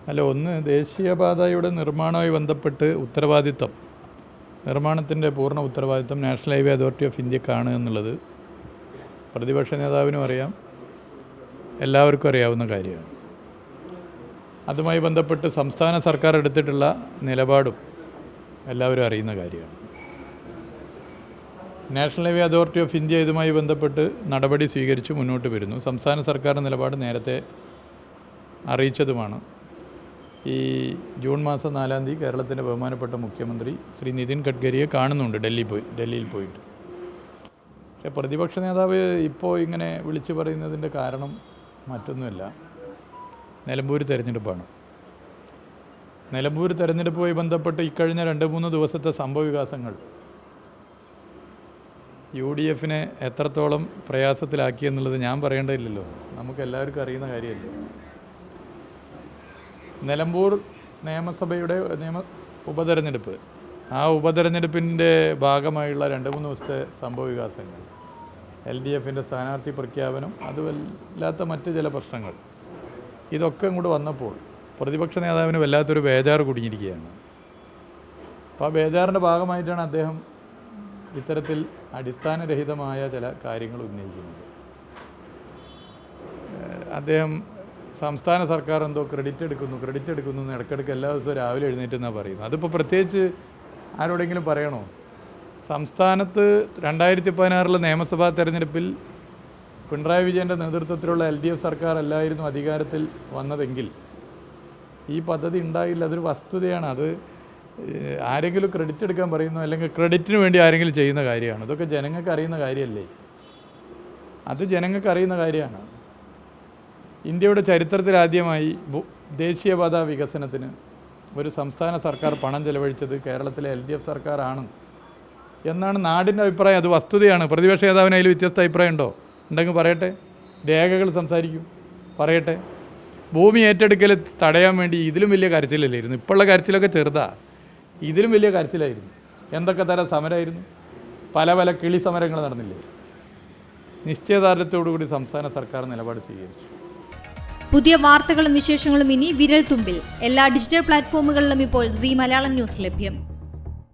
അല്ല, ഒന്ന് ദേശീയപാതയുടെ നിർമ്മാണവുമായി ബന്ധപ്പെട്ട് നിർമ്മാണത്തിൻ്റെ പൂർണ്ണ ഉത്തരവാദിത്വം നാഷണൽ ഹൈവേ അതോറിറ്റി ഓഫ് ഇന്ത്യക്കാണ് എന്നുള്ളത് പ്രതിപക്ഷ നേതാവിനും അറിയാം, എല്ലാവർക്കും അറിയാവുന്ന കാര്യമാണ്. അതുമായി ബന്ധപ്പെട്ട് സംസ്ഥാന സർക്കാർ എടുത്തിട്ടുള്ള നിലപാടും എല്ലാവരും അറിയുന്ന കാര്യമാണ്. National highway authority of India ഇതുമായി ബന്ധപ്പെട്ട് നടപടി സ്വീകരിച്ച് മുന്നോട്ട് വരുന്നു. സംസ്ഥാന സർക്കാർ നിലപാട് നേരത്തെ അറിയിച്ചതുമാണ്. ഈ ജൂൺ മാസം 4-ാം തീയതി കേരളത്തിൻ്റെ ബഹുമാനപ്പെട്ട മുഖ്യമന്ത്രി ശ്രീ നിതിൻ ഗഡ്കരിയെ കാണുന്നുണ്ട് ഡൽഹിയിൽ പോയിട്ട്. പക്ഷേ പ്രതിപക്ഷ നേതാവ് ഇപ്പോൾ ഇങ്ങനെ വിളിച്ചു പറയുന്നതിൻ്റെ കാരണം മറ്റൊന്നുമല്ല, നിലമ്പൂർ തെരഞ്ഞെടുപ്പാണ്. നിലമ്പൂർ തെരഞ്ഞെടുപ്പുമായി ബന്ധപ്പെട്ട് ഇക്കഴിഞ്ഞ 2-3 ദിവസത്തെ സംഭവവികാസങ്ങൾ UDFനെ എത്രത്തോളം പ്രയാസത്തിലാക്കിയെന്നുള്ളത് ഞാൻ പറയേണ്ടതില്ലല്ലോ, നമുക്ക് എല്ലാവർക്കും അറിയുന്ന കാര്യമല്ലേ. നിലമ്പൂർ നിയമസഭയുടെ ഉപതെരഞ്ഞെടുപ്പ്, ആ ഉപതെരഞ്ഞെടുപ്പിൻ്റെ ഭാഗമായുള്ള 2-3 ദിവസത്തെ സംഭവവികാസങ്ങൾ, LDFൻ്റെ സ്ഥാനാർത്ഥി പ്രഖ്യാപനം, അതുമല്ലാത്ത മറ്റ് ചില പ്രശ്നങ്ങൾ, ഇതൊക്കെ ഇങ്ങോട്ട് വന്നപ്പോൾ പ്രതിപക്ഷ നേതാവിന് വല്ലാത്തൊരു ബേജാറ് കുടുങ്ങിയിരിക്കുകയാണ്. അപ്പോൾ ആ ബേജാറിൻ്റെ ഭാഗമായിട്ടാണ് അദ്ദേഹം ഇത്തരത്തിൽ അടിസ്ഥാനരഹിതമായ ചില കാര്യങ്ങൾ ഉന്നയിക്കുന്നത്. അദ്ദേഹം സംസ്ഥാന സർക്കാർ എന്തോ ക്രെഡിറ്റ് എടുക്കുന്നു എന്ന് ഇടയ്ക്കിടയ്ക്ക് എല്ലാ ദിവസവും രാവിലെ എഴുന്നേറ്റെന്നാണ് പറയുന്നത്. അതിപ്പോൾ പ്രത്യേകിച്ച് ആരോടെങ്കിലും പറയണോ? സംസ്ഥാനത്ത് 2016 നിയമസഭാ തെരഞ്ഞെടുപ്പിൽ പിണറായി വിജയൻ്റെ നേതൃത്വത്തിലുള്ള LDF സർക്കാർ അല്ലായിരുന്നു അധികാരത്തിൽ വന്നതെങ്കിൽ ഈ പദ്ധതി ഉണ്ടായില്ല. അതൊരു വസ്തുതയാണ്. അത് ആരെങ്കിലും ക്രെഡിറ്റ് എടുക്കാൻ പറയുന്നു, അല്ലെങ്കിൽ ക്രെഡിറ്റിന് വേണ്ടി ആരെങ്കിലും ചെയ്യുന്ന കാര്യമാണ്. അതൊക്കെ ജനങ്ങൾക്ക് അറിയുന്ന കാര്യമല്ലേ. അത് ജനങ്ങൾക്ക് അറിയുന്ന കാര്യമാണ്. ഇന്ത്യയുടെ ചരിത്രത്തിൽ ആദ്യമായി ദേശീയപാത വികസനത്തിന് ഒരു സംസ്ഥാന സർക്കാർ പണം ചെലവഴിച്ചത് കേരളത്തിലെ LDF സർക്കാരാണ് എന്നാണ് നാടിൻ്റെ അഭിപ്രായം. അത് വസ്തുതയാണ്. പ്രതിപക്ഷ നേതാവിന് അതിൽ വ്യത്യസ്ത അഭിപ്രായം ഉണ്ടെങ്കിൽ പറയട്ടെ, രേഖകൾ സംസാരിക്കും, പറയട്ടെ. ഭൂമി ഏറ്റെടുക്കൽ തടയാൻ വേണ്ടി ഇതിലും വലിയ കരച്ചിലല്ലായിരുന്നു. ഇപ്പോഴുള്ള കരച്ചിലൊക്കെ ചെറുതാ, ഇതിലും വലിയ കരച്ചിലായിരുന്നു. എന്തൊക്കെ തരം സമരമായിരുന്നു, പല കിളി സമരങ്ങൾ നടന്നില്ലേ. നിശ്ചയദാർഢ്യത്തോടുകൂടി സംസ്ഥാന സർക്കാർ നിലപാട് സ്വീകരിച്ചു. പുതിയ വാർത്തകളും വിശേഷങ്ങളും ഇനി വിരൽ തുമ്പിൽ. എല്ലാ ഡിജിറ്റൽ പ്ലാറ്റ്ഫോമുകളിലും ഇപ്പോൾ സീ മലയാളം ന്യൂസ് ലഭ്യം.